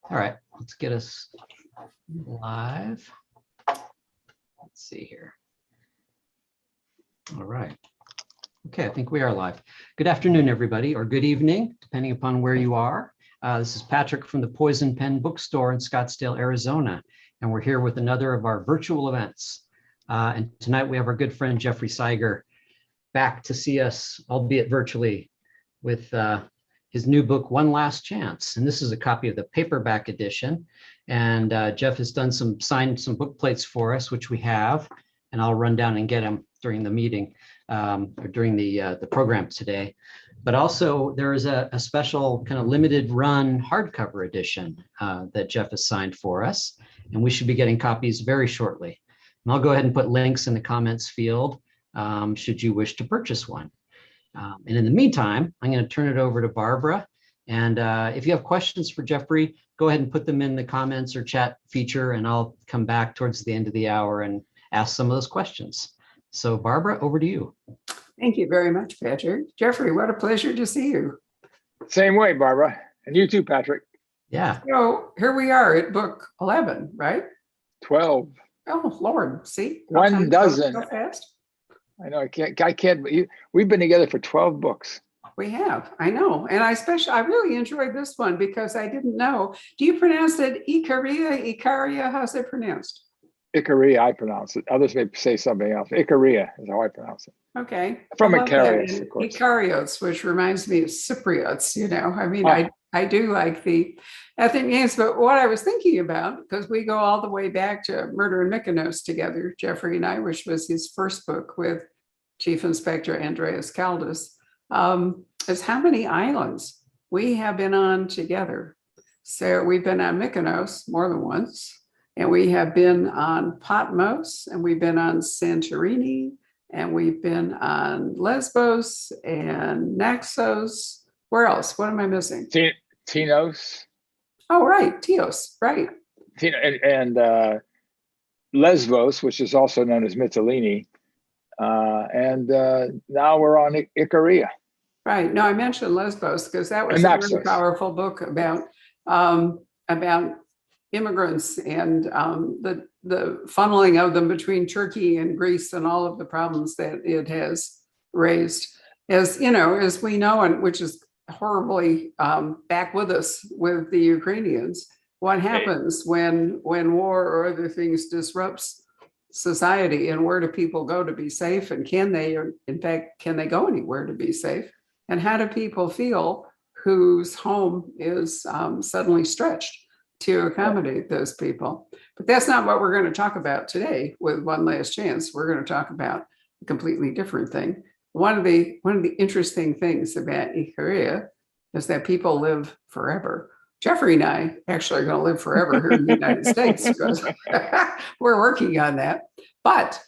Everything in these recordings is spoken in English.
All right, let's get us live. Let's see here. All right. Okay, I think we are live. Good afternoon, everybody, or good evening, depending upon where you are. This is Patrick from the Poison Pen Bookstore in Scottsdale, Arizona, and we're here with another of our virtual events. And tonight we have our good friend Jeffrey Siger back to see us, albeit virtually, with his new book, One Last Chance. And this is a copy of the paperback edition. And Jeff has done signed some book plates for us, which we have, and I'll run down and get them during the meeting or during the program today. But also there is a special kind of limited run hardcover edition that Jeff has signed for us, and we should be getting copies very shortly. And I'll go ahead and put links in the comments field should you wish to purchase one. And in the meantime, I'm going to turn it over to Barbara. And if you have questions for Jeffrey, go ahead and put them in the comments or chat feature, and I'll come back towards the end of the hour and ask some of those questions. So Barbara, over to you. Thank you very much, Patrick. Jeffrey, what a pleasure to see you. Same way, Barbara. And you too, Patrick. Yeah. So here we are at book 11, right? 12. Oh, Lord, see? One dozen. So fast. I know, I can't, we've been together for 12 books. We have, I know. And I really enjoyed this one because I didn't know. Do you pronounce it Icaria? How's it pronounced? Icaria, I pronounce it. Others may say something else. Icaria is how I pronounce it. Okay. From Icarius, of course. Icarios, which reminds me of Cypriots, you know. I mean, I do like the ethnic names, but what I was thinking about, because we go all the way back to Murder in Mykonos together, Jeffrey and I, which was his first book with Chief Inspector Andreas Kaldis, is how many islands we have been on together. So we've been on Mykonos more than once, and we have been on Patmos, and we've been on Santorini, and we've been on Lesbos and Naxos. Where else? What am I missing? Tinos. Oh, right. Tios, right. And Lesbos, which is also known as Mytilene. And now we're on Icaria. Right. No, I mentioned Lesbos because that was a really powerful book about immigrants and the funneling of them between Turkey and Greece and all of the problems that it has raised. As you know, as we know, and which is horribly back with us with the Ukrainians, what happens when war or other things disrupts society, and where do people go to be safe, and can they go anywhere to be safe, and how do people feel whose home is suddenly stretched to accommodate those people? But that's not what we're going to talk about today with One Last Chance. We're going to talk about a completely different thing. One of the interesting things about Icaria is that people live forever. Jeffrey and I actually are going to live forever here in the United States because we're working on that. But,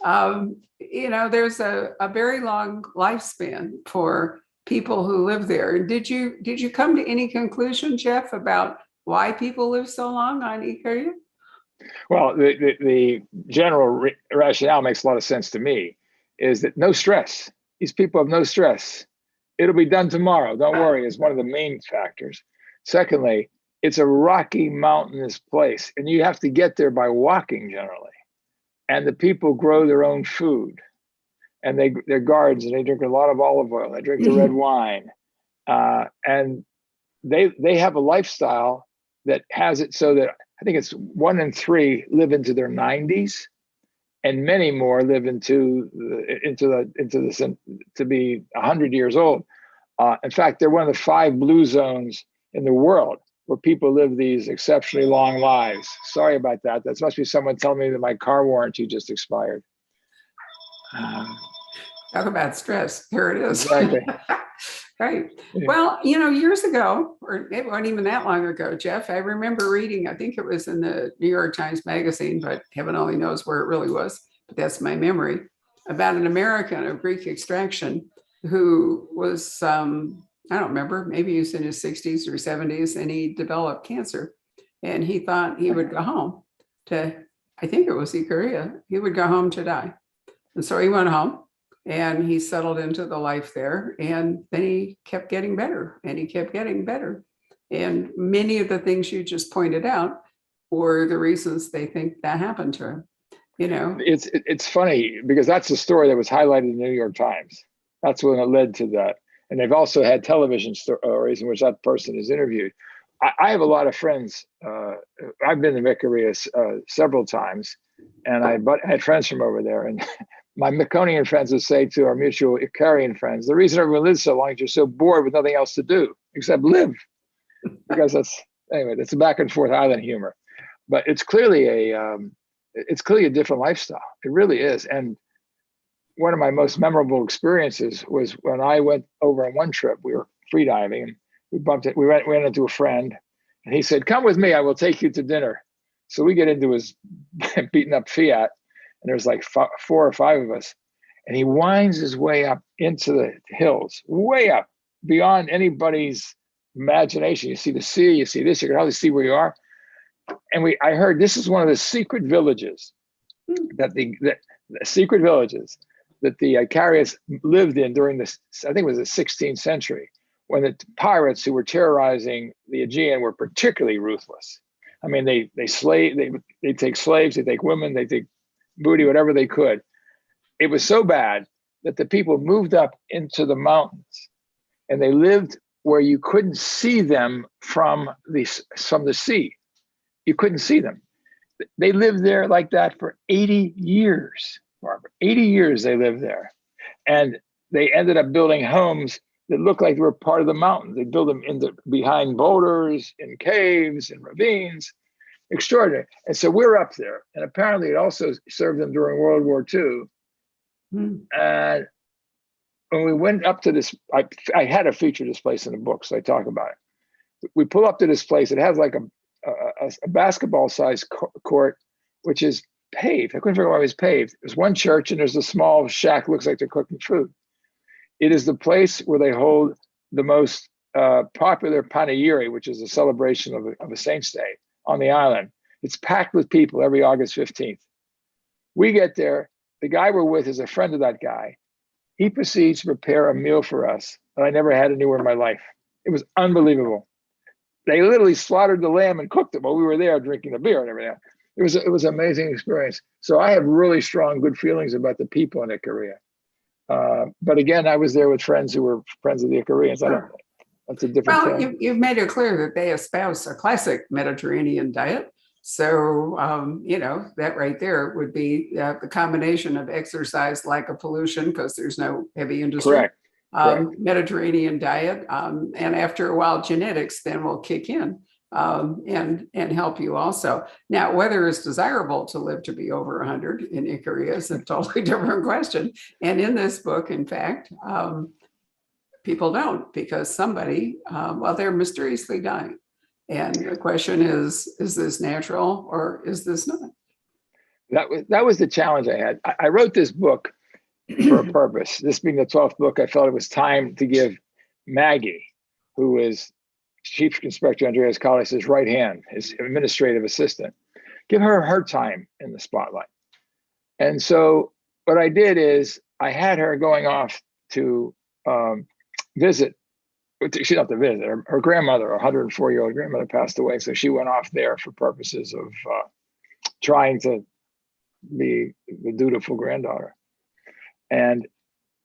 you know, there's a very long lifespan for people who live there. And did you come to any conclusion, Jeff, about why people live so long on Icaria? Well, the general rationale makes a lot of sense to me, is that no stress. These people have no stress. It'll be done tomorrow. Don't worry, is one of the main factors. Secondly, it's a rocky, mountainous place, and you have to get there by walking generally. And the people grow their own food, and they're gardens, and they drink a lot of olive oil. They drink the red wine, and they have a lifestyle that has it so that I think it's 1 in 3 live into their 90s, and many more live to be 100 years old. In fact, they're one of the 5 blue zones in the world where people live these exceptionally long lives. Sorry about that. That must be someone telling me that my car warranty just expired. Talk about stress. Here it is. Exactly. Right. Well, you know, years ago, or it wasn't even that long ago, Jeff, I remember reading, I think it was in the New York Times Magazine, but heaven only knows where it really was, but that's my memory, about an American of Greek extraction who was, I don't remember, maybe he was in his 60s or 70s, and he developed cancer. And he thought he would go home to, I think it was Icaria, he would go home to die. And so he went home. And he settled into the life there, and then he kept getting better, and he kept getting better. And many of the things you just pointed out were the reasons they think that happened to him. You know, it's funny because that's the story that was highlighted in the New York Times. That's when it led to that. And they've also had television stories in which that person is interviewed. I have a lot of friends. I've been to Mykonos several times, and I had friends from over there. And my Mykonoan friends would say to our mutual Icarian friends, the reason everyone lives so long is you're so bored with nothing else to do except live. Because that's a back and forth island humor. But it's clearly a different lifestyle. It really is. And one of my most memorable experiences was when I went over on one trip. We were free diving, and we ran into a friend, and he said, "Come with me, I will take you to dinner." So we get into his beaten up Fiat, and there's like 4 or 5 of us, and he winds his way up into the hills, way up beyond anybody's imagination. You see the sea, you see this, you can hardly see where you are. And I heard this is one of the secret villages that the secret villages that the Icarians lived in during this, I think it was the 16th century, when the pirates who were terrorizing the Aegean were particularly ruthless. I mean, they take slaves, they take women, they take booty, whatever they could. It was so bad that the people moved up into the mountains, and they lived where you couldn't see them from the sea. You couldn't see them. They lived there like that for 80 years, Barbara. 80 years they lived there. And they ended up building homes that looked like they were part of the mountain. They built them behind boulders, in caves, in ravines. Extraordinary. And so we're up there. And apparently it also served them during World War II. And when we went up to this, I had to feature this place in the book, so I talk about it. We pull up to this place. It has like a basketball-sized court, which is paved. I couldn't figure out why it was paved. There's one church, and there's a small shack. Looks like they're cooking food. It is the place where they hold the most popular panegyri, which is a celebration of a saint's day on the island. It's packed with people every August 15th. We get there. The guy we're with is a friend of that guy. He proceeds to prepare a meal for us that I never had anywhere in my life. It was unbelievable. They literally slaughtered the lamb and cooked it while we were there drinking the beer and everything. It was an amazing experience. So I have really strong, good feelings about the people in Ikaria. But again, I was there with friends who were friends of the Icarians. That's a different thing. You've made it clear that they espouse a classic Mediterranean diet. So, that right there would be the combination of exercise, lack of pollution, because there's no heavy industry. Correct. Mediterranean diet. And after a while, genetics then will kick in and help you also. Now, whether it's desirable to live to be over 100 in Ikaria is a totally different question. And in this book, in fact, people don't, because somebody, they're mysteriously dying. And the question is this natural or is this not? That was the challenge I had. I wrote this book for a purpose. This being the 12th book, I felt it was time to give Maggie, who is Chief Inspector Andreas Kaldis' his right hand, his administrative assistant, give her time in the spotlight. And so what I did is I had her going off to visit. She not to visit. Her grandmother, a 104-year-old grandmother, passed away. So she went off there for purposes of trying to be the dutiful granddaughter. And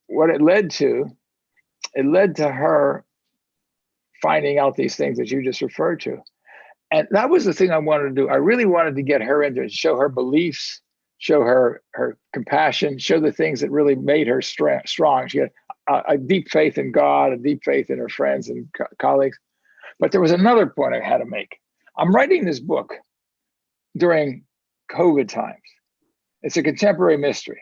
what it led to her finding out these things that you just referred to. And that was the thing I wanted to do. I really wanted to get her into it, show her beliefs, show her compassion, show the things that really made her strong. She had a deep faith in God, a deep faith in her friends and colleagues. But there was another point I had to make. I'm writing this book during COVID times. It's a contemporary mystery.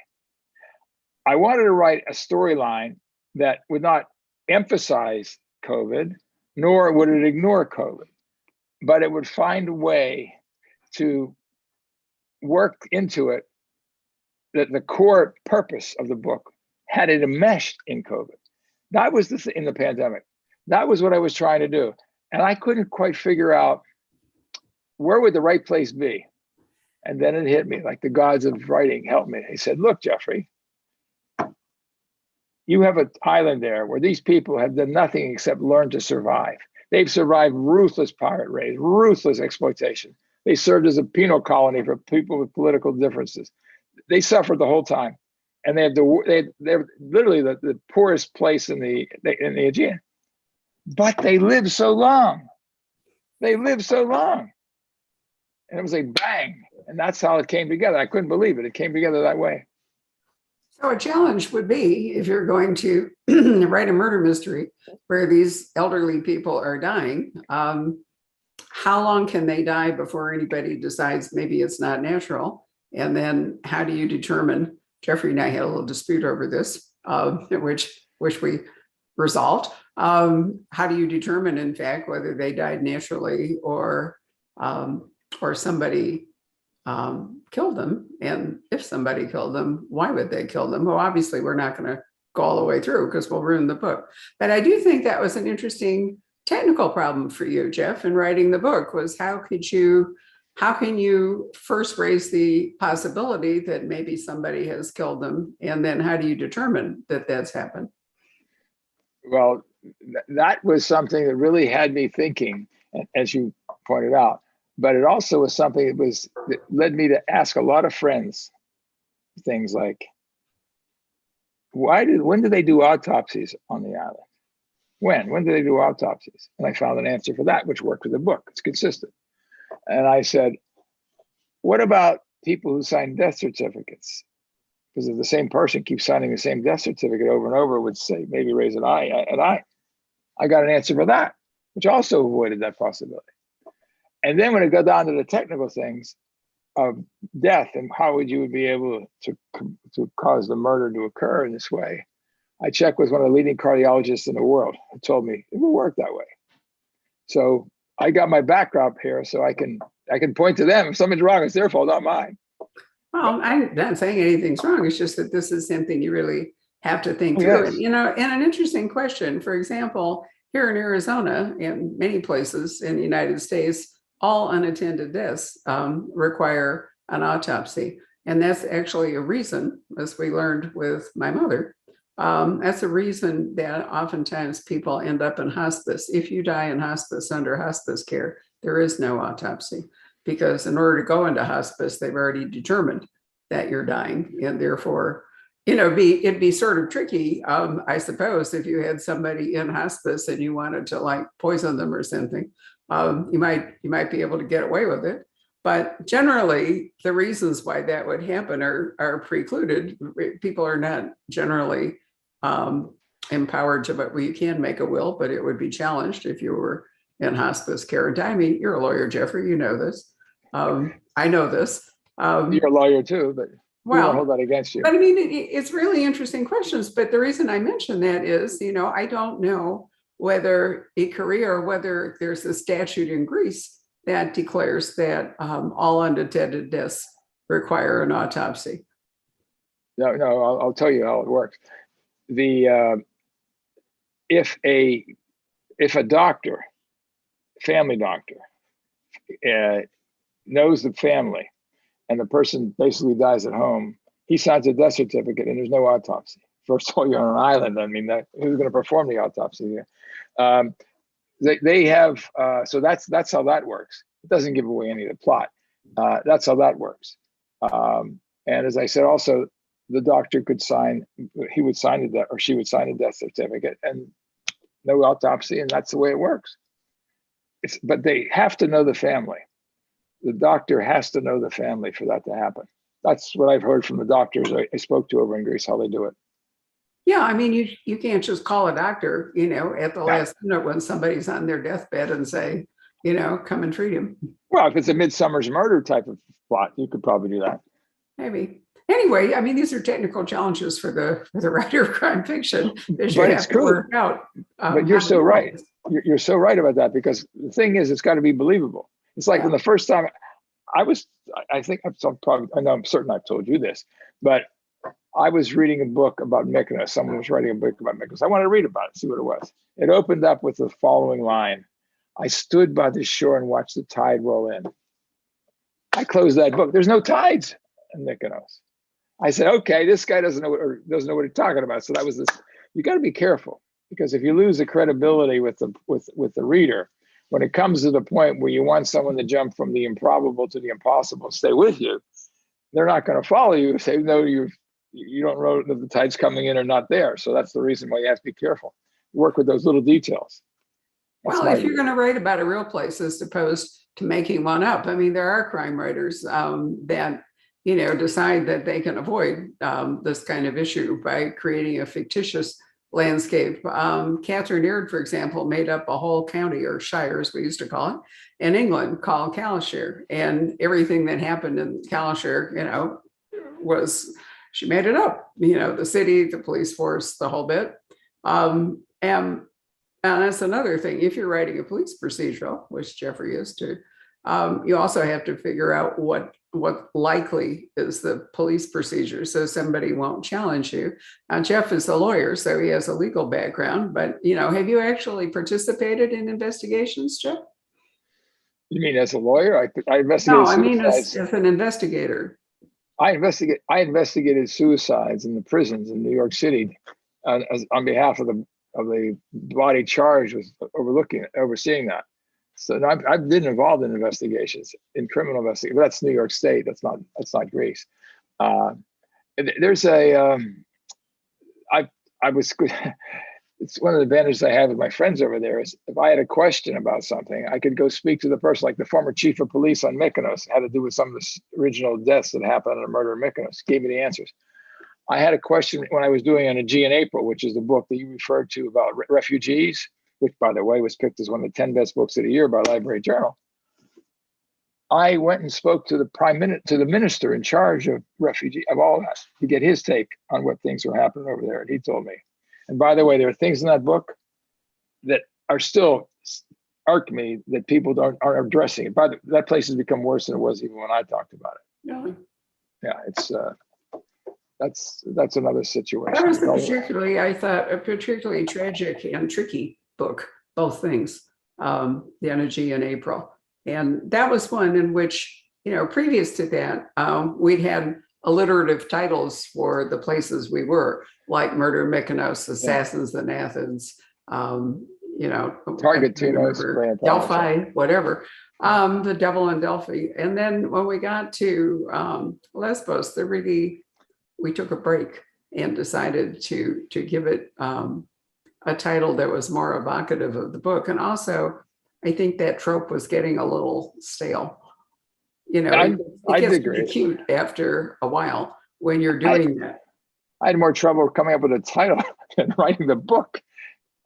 I wanted to write a storyline that would not emphasize COVID, nor would it ignore COVID, but it would find a way to work into it that the core purpose of the book had it enmeshed in COVID. That was in the pandemic. That was what I was trying to do. And I couldn't quite figure out where would the right place be. And then it hit me, like the gods of writing helped me. They said, look, Jeffrey, you have an island there where these people have done nothing except learn to survive. They've survived ruthless pirate raids, ruthless exploitation. They served as a penal colony for people with political differences. They suffered the whole time, and they're literally the poorest place in the Aegean. But they lived so long. They lived so long, and it was like bang, and that's how it came together. I couldn't believe it. It came together that way. So a challenge would be, if you're going to write a murder mystery where these elderly people are dying, how long can they die before anybody decides maybe it's not natural? And then how do you determine, Jeffrey and I had a little dispute over this, which we resolved. How do you determine, in fact, whether they died naturally or somebody killed them? And if somebody killed them, why would they kill them? Well, obviously, we're not going to go all the way through because we'll ruin the book. But I do think that was an interesting technical problem for you, Jeff, in writing the book, was how can you first raise the possibility that maybe somebody has killed them? And then how do you determine that that's happened? Well, that was something that really had me thinking, as you pointed out. But it also was something that led me to ask a lot of friends things like, when did they do autopsies on the island? When did they do autopsies? And I found an answer for that, which worked with the book. It's consistent. And I said, what about people who sign death certificates? Because if the same person keeps signing the same death certificate over and over, would say, maybe raise an eye. And I got an answer for that, which also avoided that possibility. And then when it got down to the technical things of death and how would you be able to cause the murder to occur in this way, I checked with one of the leading cardiologists in the world who told me it will work that way. So I got my backdrop here so I can point to them. If something's wrong, it's their fault, not mine. Well, I'm not saying anything's wrong. It's just that this is something you really have to think through. Yes. And, and an interesting question, for example, here in Arizona and many places in the United States, all unattended deaths require an autopsy. And that's actually a reason, as we learned with my mother, that's a reason that oftentimes people end up in hospice. If you die in hospice under hospice care, there is no autopsy, because in order to go into hospice, they've already determined that you're dying. And therefore, it'd be sort of tricky, I suppose, if you had somebody in hospice and you wanted to poison them or something. You might be able to get away with it. But generally, the reasons why that would happen are precluded. People are not generally empowered to, but you can make a will, but it would be challenged if you were in hospice care and die. I mean, you're a lawyer, Jeffrey, you know this. I know this. You're a lawyer too, but we won't hold that against you. But I mean, it's really interesting questions. But the reason I mention that is, I don't know whether a career or whether there's a statute in Greece that declares that all unattended deaths require an autopsy. No, I'll tell you how it works. If a doctor, family doctor, knows the family and the person basically dies at home, he signs a death certificate and there's no autopsy. First of all, you're on an island. I mean, who's going to perform the autopsy here? They have, so that's how that works. It doesn't give away any of the plot. That's how that works. And as I said, also, the doctor could sign, he would sign it, or she would sign a death certificate and no autopsy, and that's the way it works. But they have to know the family. The doctor has to know the family for that to happen. That's what I've heard from the doctors I spoke to over in Greece, how they do it. Yeah, I mean, you can't just call a doctor, at the last minute when somebody's on their deathbed and say, come and treat him. Well, if it's a Midsummer's Murder type of plot, you could probably do that. Maybe. Anyway, I mean, these are technical challenges for the writer of crime fiction. But it's true. But you're so right. You're so right about that, because the thing is, it's got to be believable. It's like when the first time I know I'm certain I've told you this, but I was reading a book about Mykonos. Someone was writing a book about Mykonos. I wanted to read about it, see what it was. It opened up with the following line: I stood by the shore and watched the tide roll in. I closed that book. There's no tides in Mykonos. I said, okay, this guy doesn't know what he's talking about. So that was this. You got to be careful. because if you lose the credibility with the reader, when it comes to the point where you want someone to jump from the improbable to the impossible and stay with you, they're not going to follow you if they know you don't know that the tide's coming in or not there. So that's the reason why you have to be careful. Work with those little details. Well, if you're going to write about a real place as opposed to making one up, I mean, there are crime writers that, decide that they can avoid this kind of issue by creating a fictitious landscape. Catherine Aird, for example, made up a whole county, or shire as we used to call it, in England called Calashire. And everything that happened in Calashire, she made it up, the city, the police force, the whole bit. And that's another thing. If you're writing a police procedural, which Jeffrey is too, you also have to figure out what likely is the police procedure, so somebody won't challenge you. Now, Jeff is a lawyer, so he has a legal background. But have you actually participated in investigations, Jeff? You mean as a lawyer? I investigated. No, I mean as an investigator. I investigated suicides in the prisons in New York City on behalf of the body charged with overseeing that. So I've been involved in investigations, in criminal investigations. But that's New York State. That's not Greece. There's it's one of the advantages I have with my friends over there is if I had a question about something, I could go speak to the person, like the former chief of police on Mykonos, had to do with some of the original deaths that happened in the murder of Mykonos, gave me the answers. I had a question when I was doing on A G in April, which is the book that you referred to about refugees, which, by the way, was picked as one of the 10 best books of the year by Library Journal. I went and spoke to the minister in charge of all that, to get his take on what things were happening over there. And he told me. And by the way, there are things in that book that are still irk me that people aren't addressing it. That place has become worse than it was even when I talked about it. Really? Yeah, it's that's another situation. That was I thought, a particularly tragic and tricky book, both things, The Energy in April. And that was one in which, previous to that, we'd had alliterative titles for the places we were, like Murder in Mykonos, Assassins in Athens, Target Delphi, whatever, The Devil in Delphi. And then when we got to Lesbos, we took a break and decided to give it a title that was more evocative of the book. And also, I think that trope was getting a little stale. It gets pretty cute after a while when you're doing that. I had more trouble coming up with a title than writing the book.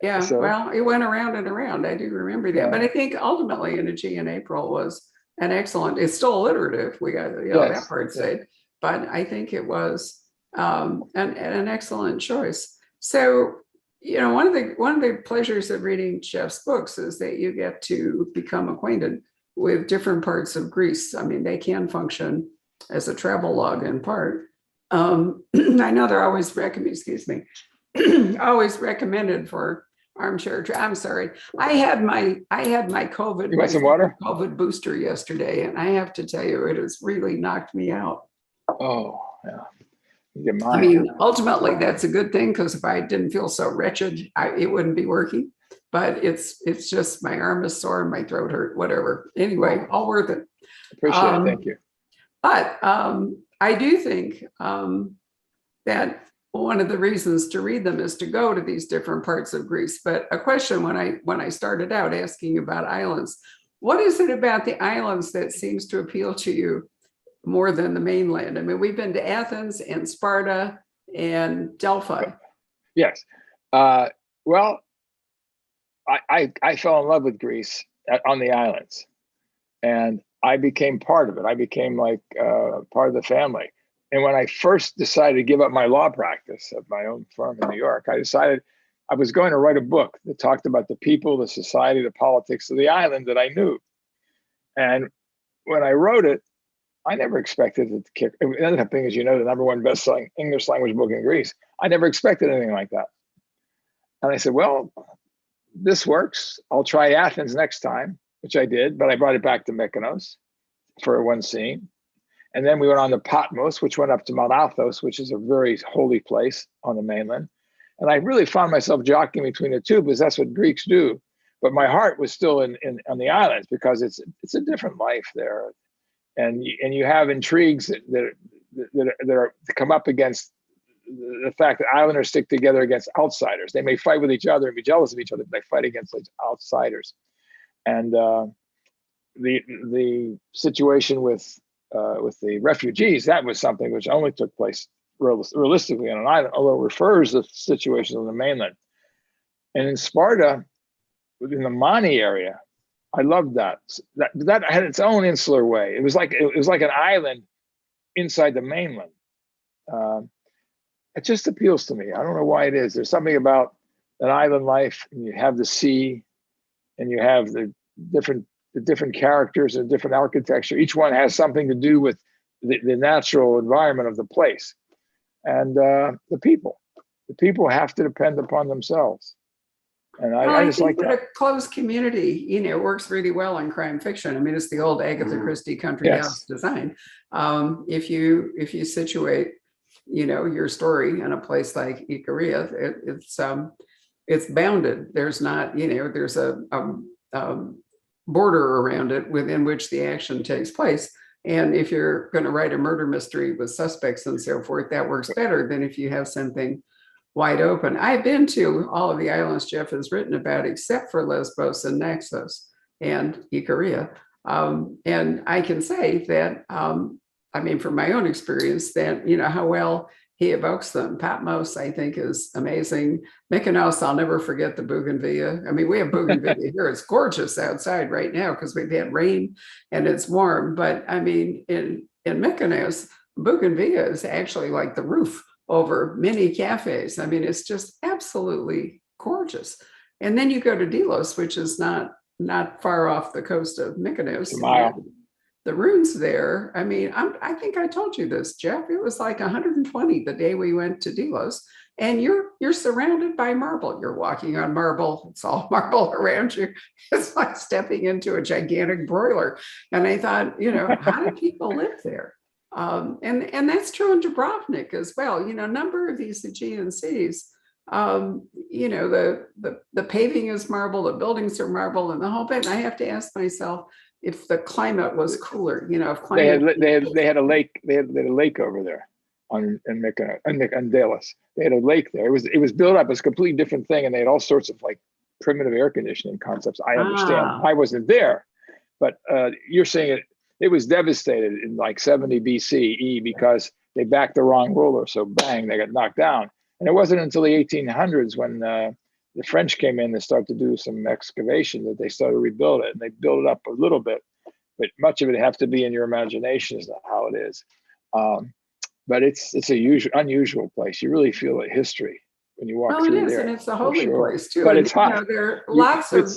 Yeah, so, well, it went around and around. I do remember that. Yeah. But I think ultimately Energy in April was an excellent, it's still alliterative. We got that part said, but I think it was an excellent choice. So, one of the pleasures of reading Jeff's books is that you get to become acquainted with different parts of Greece. I mean, they can function as a travel log in part. I know they're always always recommended for armchair. I'm sorry. I had my COVID. You want some water? COVID booster yesterday, and I have to tell you, it has really knocked me out. Oh, yeah. I mean, ultimately, that's a good thing, because if I didn't feel so wretched, it wouldn't be working. But it's just my arm is sore and my throat hurt, whatever. Anyway, all worth it. Appreciate it. Thank you. But I do think that one of the reasons to read them is to go to these different parts of Greece. But a question when I started out asking about islands, what is it about the islands that seems to appeal to you more than the mainland? I mean, we've been to Athens and Sparta and Delphi. Yes. Well, I fell in love with Greece on the islands, and I became part of it. I became like part of the family. And when I first decided to give up my law practice at my own firm in New York, I decided I was going to write a book that talked about the people, the society, the politics of the island that I knew. And when I wrote it, I never expected it to kick. It ended up being, as you know, the #1 best-selling English language book in Greece. I never expected anything like that. And I said, well, this works. I'll try Athens next time, which I did, but I brought it back to Mykonos for one scene. And then we went on to Patmos, which went up to Mount Athos, which is a very holy place on the mainland. And I really found myself jockeying between the two because that's what Greeks do. But my heart was still on the islands because it's a different life there, and you have intrigues that are to come up against the fact that islanders stick together against outsiders. They may fight with each other and be jealous of each other, but they fight against outsiders. And the situation with the refugees, that was something which only took place realistically on an island, although it refers to situations on the mainland. And in Sparta, in the Mani area, I loved that. That had its own insular way. It was like an island inside the mainland. It just appeals to me. I don't know why it is. There's something about an island life, and you have the sea, and you have the different characters and different architecture. Each one has something to do with the natural environment of the place, and the people. The people have to depend upon themselves. And I just think like that. A closed community, works really well in crime fiction. I mean, it's the old Agatha Christie country house design. If you situate, your story in a place like Ikaria, it's bounded. There's not, there's a border around it within which the action takes place. And if you're going to write a murder mystery with suspects and so forth, that works better than if you have something wide open. I've been to all of the islands Jeff has written about, except for Lesbos and Naxos and Ikaria. And I can say that, from my own experience, that, how well he evokes them. Patmos, I think, is amazing. Mykonos, I'll never forget the bougainvillea. I mean, we have bougainvillea here. It's gorgeous outside right now because we've had rain and it's warm. But I mean, in Mykonos, bougainvillea is actually like the roof over many cafes. I mean, it's just absolutely gorgeous. And then you go to Delos, which is not far off the coast of Mykonos. The ruins there, I mean, I think I told you this, Jeff, it was like 120 the day we went to Delos, and you're surrounded by marble. You're walking on marble. It's all marble around you. It's like stepping into a gigantic broiler. And I thought, how do people live there? And that's true in Dubrovnik as well. A number of these Aegean cities, the paving is marble, the buildings are marble, and the whole bit. And I have to ask myself, if the climate was cooler, if climate they had a lake, they had a lake over there in Mykonos, on Delos. They had a lake there. It was built up as a completely different thing, and they had all sorts of like primitive air conditioning concepts. I understand. I wasn't there, but you're saying it was devastated in like 70 BCE because they backed the wrong ruler. So bang, they got knocked down. And it wasn't until the 1800s when the French came in and started to do some excavation that they started to rebuild it, and they built it up a little bit, but much of it has to be in your imagination as to how it is. But it's a unusual place. You really feel the history when you walk through there. And it's a holy place too. But it's hot. There are lots of.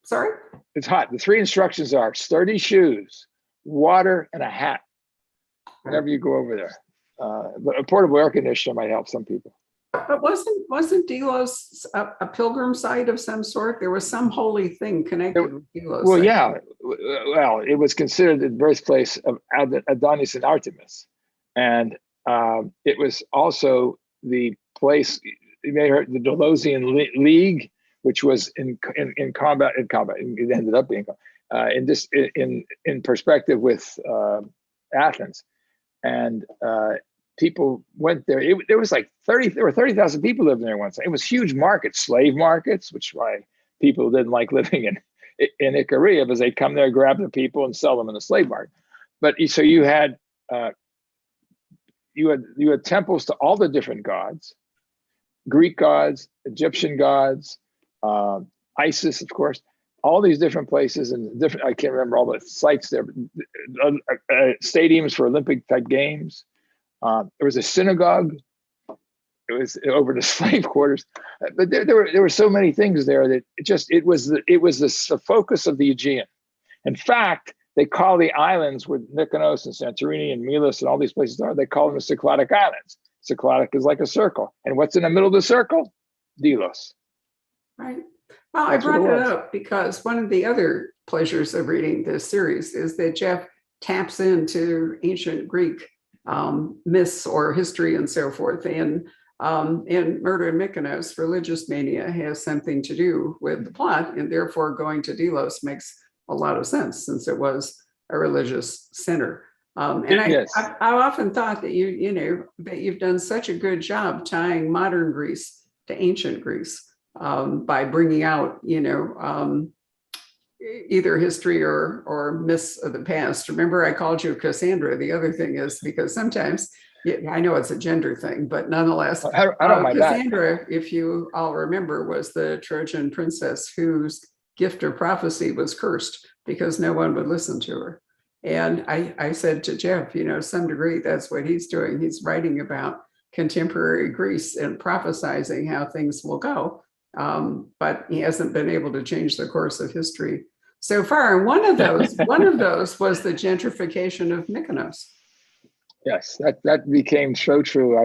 Sorry. It's hot. The 3 instructions are sturdy shoes, water, and a hat. Whenever you go over there, but a portable air conditioner might help some people. But wasn't Delos a pilgrim site of some sort? There was some holy thing connected with Delos. Well, yeah. Well, it was considered the birthplace of Adonis and Artemis, and it was also the place. You may have heard the Delosian League, which was in combat. It ended up being in perspective with Athens, and people went there. There was like 30,000 people living there once. It was huge markets, slave markets, which why people didn't like living in Ikaria, because they come there, grab the people, and sell them in the slave market. But so you had temples to all the different gods, Greek gods, Egyptian gods, Isis, of course, all these different places and different. I can't remember all the sites there. Stadiums for Olympic type games. There was a synagogue. It was over the slave quarters, but there were so many things there that it was the focus of the Aegean. In fact, they call the islands where Mykonos and Santorini and Milos and all these places are. They call them the Cycladic Islands. Cycladic is like a circle, and what's in the middle of the circle? Delos. Right. Well, I brought it up because one of the other pleasures of reading this series is that Jeff taps into ancient Greek myths or history and so forth. And In Murder in Mykonos, religious mania has something to do with the plot, and therefore going to Delos makes a lot of sense since it was a religious center. And Yes. I often thought that that you've done such a good job tying modern Greece to ancient Greece by bringing out, either history or myths of the past. Remember, I called you Cassandra. The other thing is because sometimes, I know it's a gender thing, but nonetheless, I don't mind that. Cassandra, if you all remember, was the Trojan princess whose gift of prophecy was cursed because no one would listen to her. And I said to Jeff, some degree, that's what he's doing. He's writing about contemporary Greece and prophesizing how things will go. But he hasn't been able to change the course of history so far. And one of those was the gentrification of Mykonos. Yes, that became so true.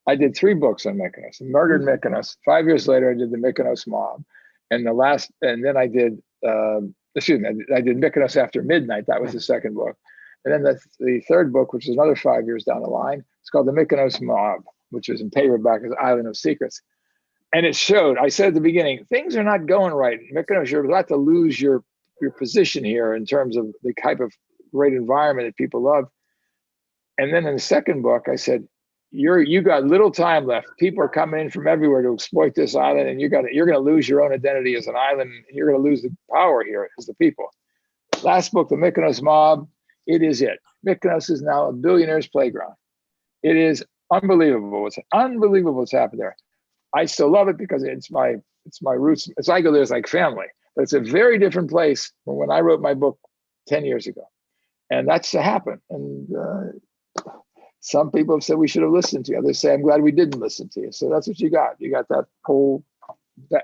I did 3 books on Mykonos. Murder in Mykonos. 5 years later, I did the Mykonos Mob, and then I did I did Mykonos After Midnight. That was the second book, and then the third book, which is another 5 years down the line, it's called the Mykonos Mob, which is in paperback as Island of Secrets. And it showed. I said at the beginning, things are not going right. Mykonos, you're about to lose your position here in terms of the type of great environment that people love. And then in the second book, I said, you got little time left. People are coming in from everywhere to exploit this island, and you're gonna lose your own identity as an island, and you're gonna lose the power here as the people. Last book, the Mykonos Mob, it is it. Mykonos is now a billionaire's playground. It is unbelievable. It's unbelievable what's happened there. I still love it because it's my roots. It's I go there, it's like family, but it's a very different place from when I wrote my book 10 years ago, and that's to happen. And some people have said we should have listened to you. Others say, I'm glad we didn't listen to you. So that's what you got. You got that whole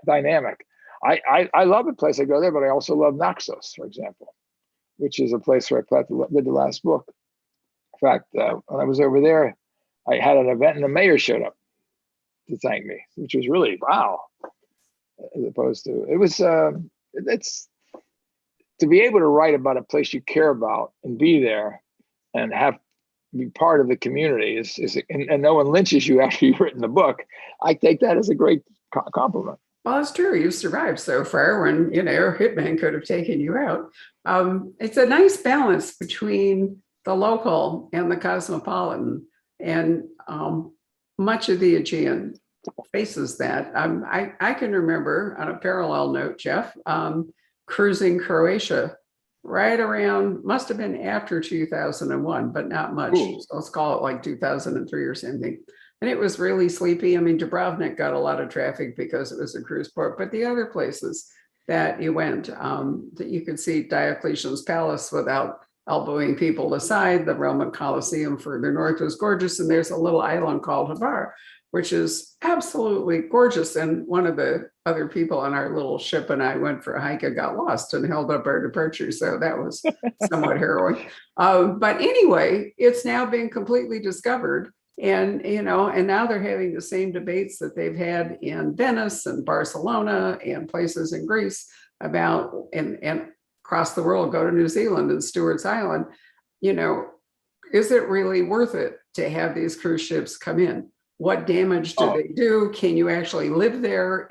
dynamic. I love a place I go there, but I also love Naxos, for example, which is a place where I did the last book. In fact, when I was over there, I had an event and the mayor showed up to thank me, which was really, wow. As opposed to, it's to be able to write about a place you care about and be there and be part of the community and no one lynches you after you've written the book. I take that as a great compliment. Well, it's true. You've survived so far when, Hitman could have taken you out. It's a nice balance between the local and the cosmopolitan, and much of the Aegean faces that. I can remember, on a parallel note, Jeff, cruising Croatia right around, must have been after 2001, but not much. Ooh. So let's call it like 2003 or something. And it was really sleepy. I mean, Dubrovnik got a lot of traffic because it was a cruise port, but the other places that you went, that you could see Diocletian's palace without elbowing people aside. The Roman Colosseum further north was gorgeous. And there's a little island called Hvar, which is absolutely gorgeous. And one of the other people on our little ship and I went for a hike and got lost and held up our departure. So that was somewhat harrowing. But anyway, it's now been completely discovered. And, and now they're having the same debates that they've had in Venice and Barcelona and places in Greece about, and across the world, go to New Zealand and Stewart's Island. Is it really worth it to have these cruise ships come in? What damage do they do? Can you actually live there?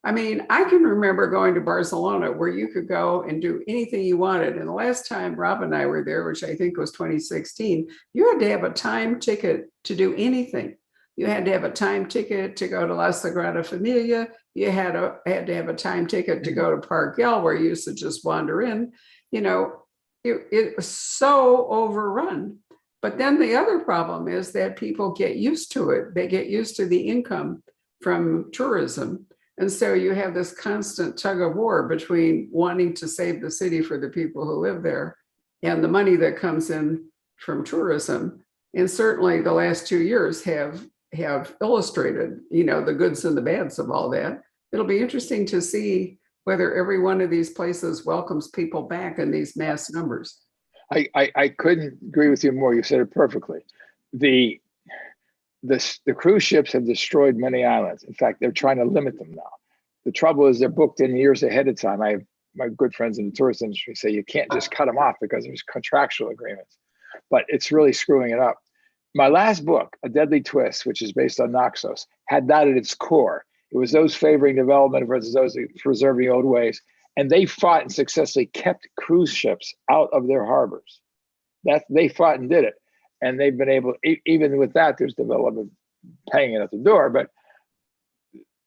I can remember going to Barcelona where you could go and do anything you wanted. And the last time Rob and I were there, which I think was 2016, you had to have a time ticket to do anything. You had to have a time ticket to go to La Sagrada Familia. You had to have a time ticket to go to Park Yell, where you used to just wander in. It was so overrun. But then the other problem is that people get used to it. They get used to the income from tourism. And so you have this constant tug of war between wanting to save the city for the people who live there and the money that comes in from tourism. And certainly the last 2 years have illustrated, the goods and the bads of all that. It'll be interesting to see whether every one of these places welcomes people back in these mass numbers. I couldn't agree with you more. You said it perfectly. The cruise ships have destroyed many islands. In fact, they're trying to limit them now. The trouble is they're booked in years ahead of time. I have my good friends in the tourist industry say you can't just cut them off because there's contractual agreements, but it's really screwing it up. My last book, A Deadly Twist, which is based on Naxos, had that at its core. It was those favoring development versus those preserving old ways. And they fought and successfully kept cruise ships out of their harbors. They fought and did it. And they've been able, even with that, there's development hanging at the door, but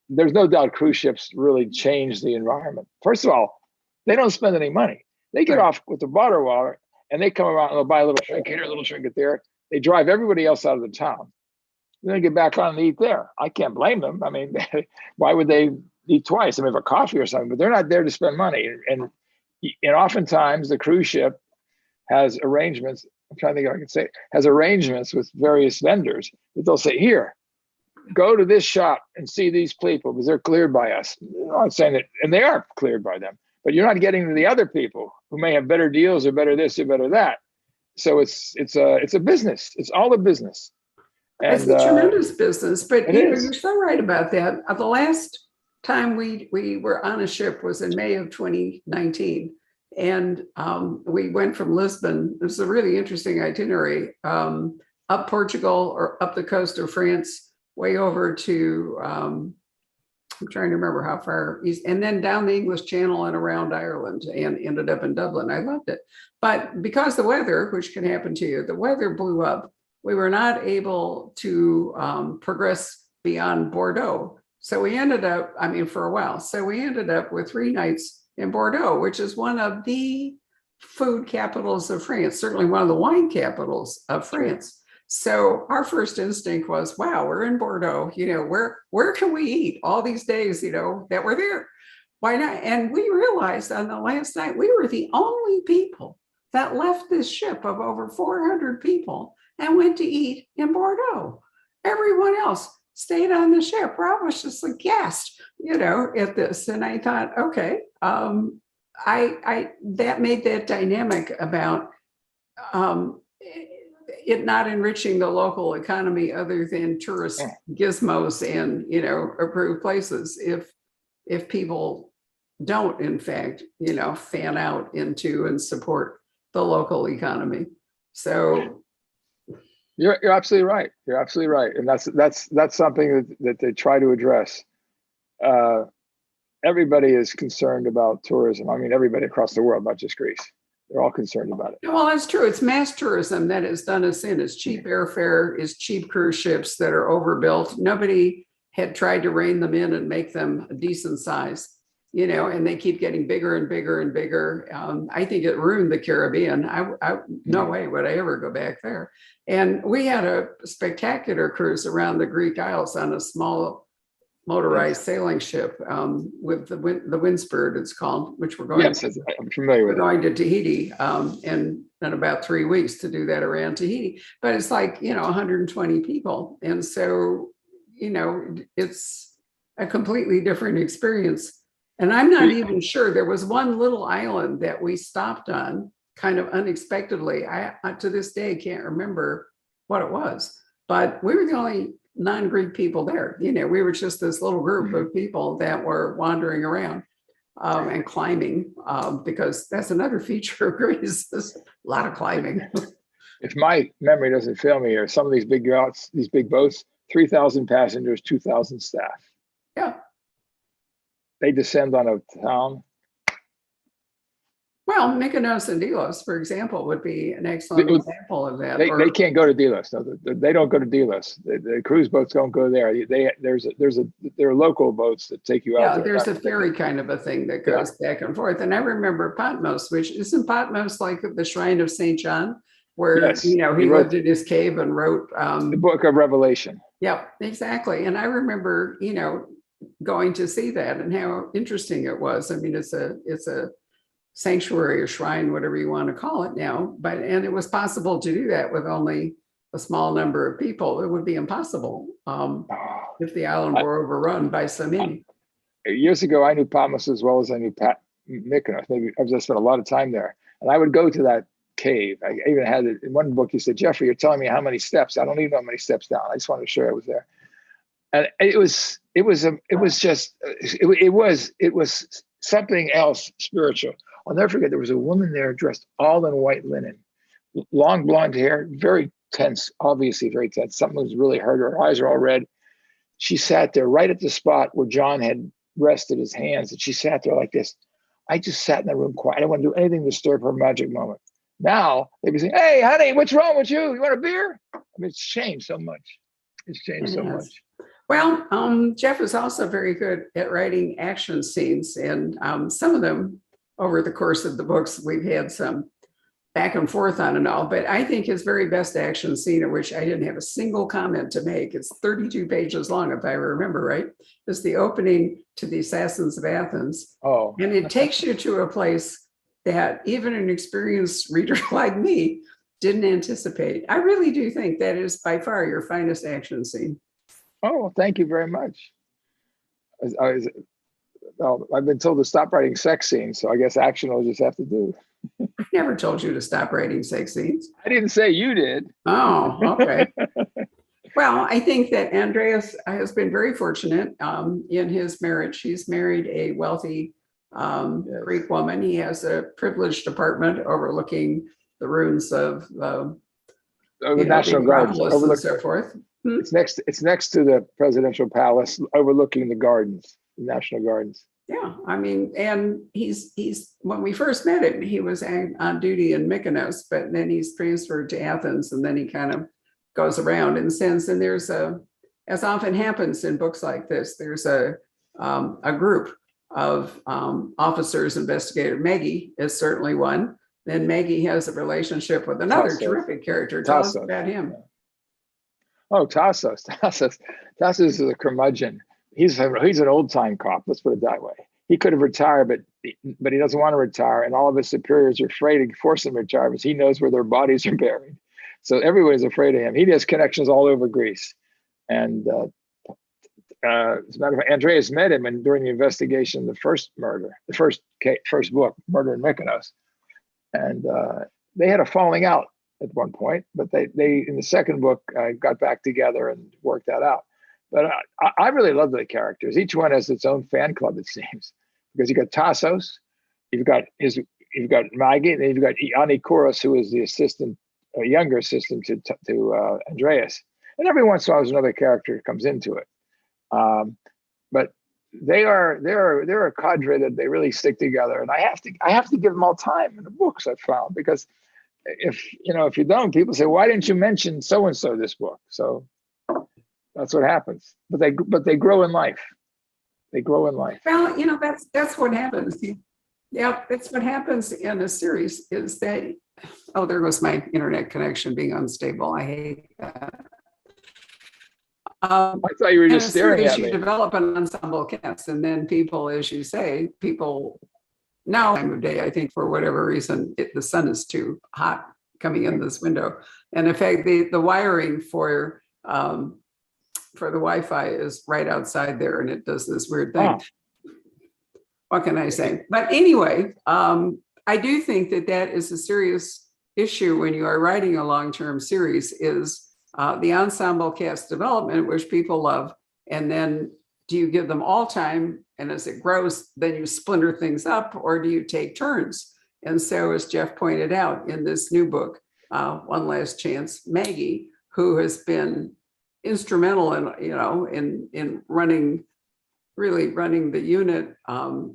there's no doubt cruise ships really change the environment. First of all, they don't spend any money. They get off with the bottled water and they come around and they'll buy a little trinket here, a little trinket there. They drive everybody else out of the town. Then they get back on and eat there. I can't blame them. I mean, why would they eat twice? I mean, for coffee or something, but they're not there to spend money. And oftentimes the cruise ship has arrangements. I'm trying to think if I can say, has arrangements with various vendors that they'll say, here, go to this shop and see these people because they're cleared by us. I'm not saying that, and they are cleared by them, but you're not getting to the other people who may have better deals or better this or better that. So it's a business. It's all a business. And, it's a tremendous business, but is. you're so right about that. The last time we were on a ship was in May of 2019. And we went from Lisbon. It was a really interesting itinerary, up Portugal or up the coast of France, way over to, I'm trying to remember how far east, and then down the English Channel and around Ireland and ended up in Dublin. I loved it. But because the weather, which can happen to you, the weather blew up, we were not able to progress beyond Bordeaux. So we ended up, for a while. So we ended up with 3 nights in Bordeaux, which is one of the food capitals of France, certainly one of the wine capitals of France. So our first instinct was, wow, we're in Bordeaux, where can we eat all these days, that we're there? Why not? And we realized on the last night, we were the only people that left this ship of over 400 people and went to eat in Bordeaux. Everyone else stayed on the ship. Rob was just aghast, at this. And I thought, okay, that made that dynamic about it not enriching the local economy other than tourist gizmos and, approved places. If people don't, in fact, fan out into and support the local economy. So you're absolutely right. You're absolutely right. And that's something that they try to address. Everybody is concerned about tourism. I mean, everybody across the world, not just Greece. They're all concerned about it. Well, that's true. It's mass tourism that has done us in. It's cheap airfare, it's cheap cruise ships that are overbuilt. Nobody had tried to rein them in and make them a decent size, and they keep getting bigger and bigger and bigger. I think it ruined the Caribbean. No way would I ever go back there. And we had a spectacular cruise around the Greek Isles on a small motorized sailing ship with the Windspurt, it's called, which we're going. Yes, I'm familiar with. We're going to Tahiti in about 3 weeks to do that around Tahiti. But it's like 120 people, and so it's a completely different experience. And I'm not even sure. There was one little island that we stopped on kind of unexpectedly. I to this day can't remember what it was, but we were the only non-Greek people there. We were just this little group of people that were wandering around and climbing, because that's another feature of Greece. There's a lot of climbing. If my memory doesn't fail me here, some of these big yachts, these big boats, 3,000 passengers, 2,000 staff. Yeah. They descend on a town. Well, Mykonos and Delos, for exexemple, would be an excellent example of that. They can't go to Delos. No, they don't go to Delos. The cruise boats don't go there. There are local boats that take you out. Yeah, there's a ferry kind of a thing that goes back and forth. And I remember Patmos, which isn't Patmos like the Shrine of St. John, where he lived in his cave and wrote the Book of Revelation. Yeah, exactly. And I remember, going to see that and how interesting it was. I mean, it's a sanctuary or shrine, whatever you want to call it now, and it was possible to do that with only a small number of people. It would be impossible if the island were overrun by so many. Years ago, I knew Patmos as well as I knew Mykonos. Maybe I spent a lot of time there, and I would go to that cave. I even had it in one book. He said, "Jeffrey, you're telling me how many steps? I don't even know how many steps down. I just wanted to show I was there." And it was something else spiritual. I'll never forget, there was a woman there dressed all in white linen, long blonde hair, very tense, obviously very tense. Something was really hurt. Her eyes are all red. She sat there right at the spot where John had rested his hands, and she sat there like this. I just sat in the room quiet. I didn't want to do anything to disturb her magic moment. Now they'd be saying, "Hey, honey, what's wrong with you? You want a beer?" I mean, it's changed so much. It's changed so much. Well, Jeff is also very good at writing action scenes, and some of them over the course of the books, we've had some back and forth on and all, but I think his very best action scene, of which I didn't have a single comment to make, it's 32 pages long, if I remember right, is the opening to the Assassins of Athens. Oh. And it takes you to a place that even an experienced reader like me didn't anticipate. I really do think that is by far your finest action scene. Oh, thank you very much. Well, I've been told to stop writing sex scenes, so I guess action will just have to do. I never told you to stop writing sex scenes. I didn't say you did. Oh, okay. Well, I think that Andreas has been very fortunate in his marriage. He's married a wealthy Greek woman. He has a privileged apartment overlooking the ruins of the National Gardens, and so forth. It's next to the presidential palace, overlooking the gardens, the National Gardens. Yeah, I mean, and he's when we first met him, he was on duty in Mykonos, but then he's transferred to Athens, and then he kind of goes around and sends. And there's as often happens in books like this, there's a group of officers, investigator. Maggie is certainly one. Then Maggie has a relationship with another terrific character. Tell us about him. Oh, Tassos is a curmudgeon. He's an old time cop. Let's put it that way. He could have retired, but he doesn't want to retire, and all of his superiors are afraid to force him to retire because he knows where their bodies are buried. So everybody's afraid of him. He has connections all over Greece, and as a matter of fact, Andreas met him, and during the investigation, the first book, Murder in Mykonos, and they had a falling out at one point, but they in the second book got back together and worked that out. But I really love the characters. Each one has its own fan club, it seems, because you got Tassos, you've got Maggie, and then you've got Yanni Kouros, who is the assistant, a younger assistant to Andreas. And every once in a while, there's another character that comes into it. But they're a cadre that they really stick together, and I have to give them all time in the books, I've found, because if you don't, people say, why didn't you mention so and so this book? So that's what happens. But they grow in life. They grow in life. Well, that's what happens. Yeah, that's what happens in a series is that, oh, there goes my internet connection being unstable. I hate that. I thought you were just staring at me. You develop an ensemble cast, and then people, as you say, now time of day, I think for whatever reason, the sun is too hot coming in this window. And in fact, the wiring for the Wi-Fi is right outside there, and it does this weird thing. Oh. What can I say? But anyway, I do think that is a serious issue when you are writing a long-term series is the ensemble cast development, which people love. And then do you give them all time? And as it grows, then you splinter things up, or do you take turns? And so, as Jeff pointed out in this new book, One Last Chance, Maggie, who has been instrumental in running the unit,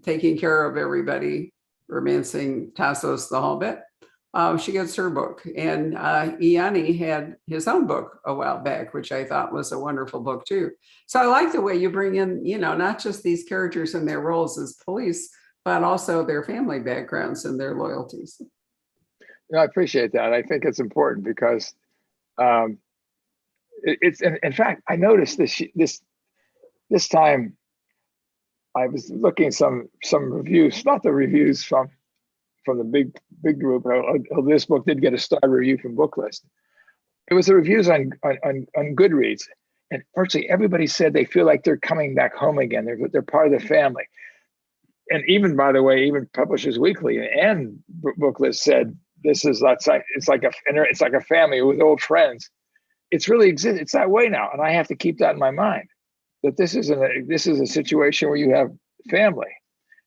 taking care of everybody, romancing Tassos the whole bit. She gets her book, and Yanni had his own book a while back, which I thought was a wonderful book too. So I like the way you bring in, not just these characters and their roles as police, but also their family backgrounds and their loyalties. I appreciate that. I think it's important because it's in fact, I noticed this time I was looking at some reviews, not the reviews from the big group. This book did get a star review from Booklist. It was the reviews on Goodreads, and virtually everybody said they feel like they're coming back home again. They're part of the family. And even, by the way, even Publishers Weekly and Booklist said it's like a family with old friends. It's really exists. It's that way now, and I have to keep that in my mind. That this is a situation where you have family,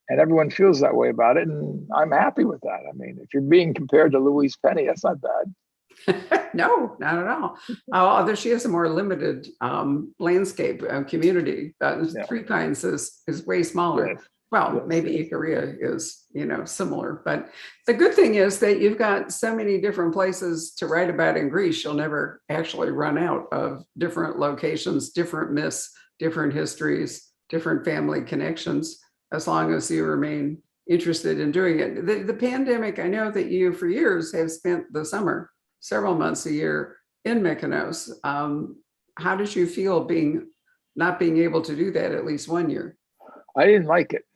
and everyone feels that way about it, and I'm happy with that. I mean, if you're being compared to Louise Penny, that's not bad. No, not at all. Although she has a more limited landscape community. Yeah. Three Pines is way smaller. Yes. Well, Yes. maybe Ikaria is, similar. But the good thing is that you've got so many different places to write about in Greece. You'll never actually run out of different locations, different myths, different histories, different family connections, as long as you remain interested in doing it. The pandemic, I know that you for years have spent the summer, several months a year in Mykonos. How did you feel not being able to do that at least one year? I didn't like it.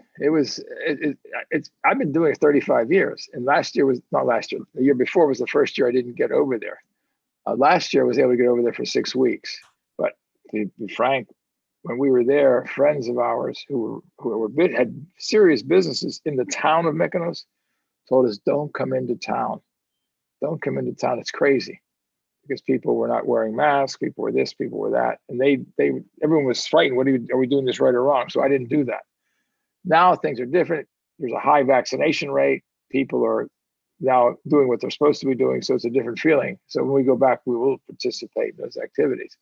I've been doing it 35 years, and the year before was the first year I didn't get over there. Last year I was able to get over there for 6 weeks, but to be frank, when we were there, friends of ours who had serious businesses in the town of Mykonos told us, don't come into town. Don't come into town. It's crazy, because people were not wearing masks. People were this, people were that. And everyone was frightened. Are we doing this right or wrong? So I didn't do that. Now things are different. There's a high vaccination rate. People are now doing what they're supposed to be doing. So it's a different feeling. So when we go back, we will participate in those activities.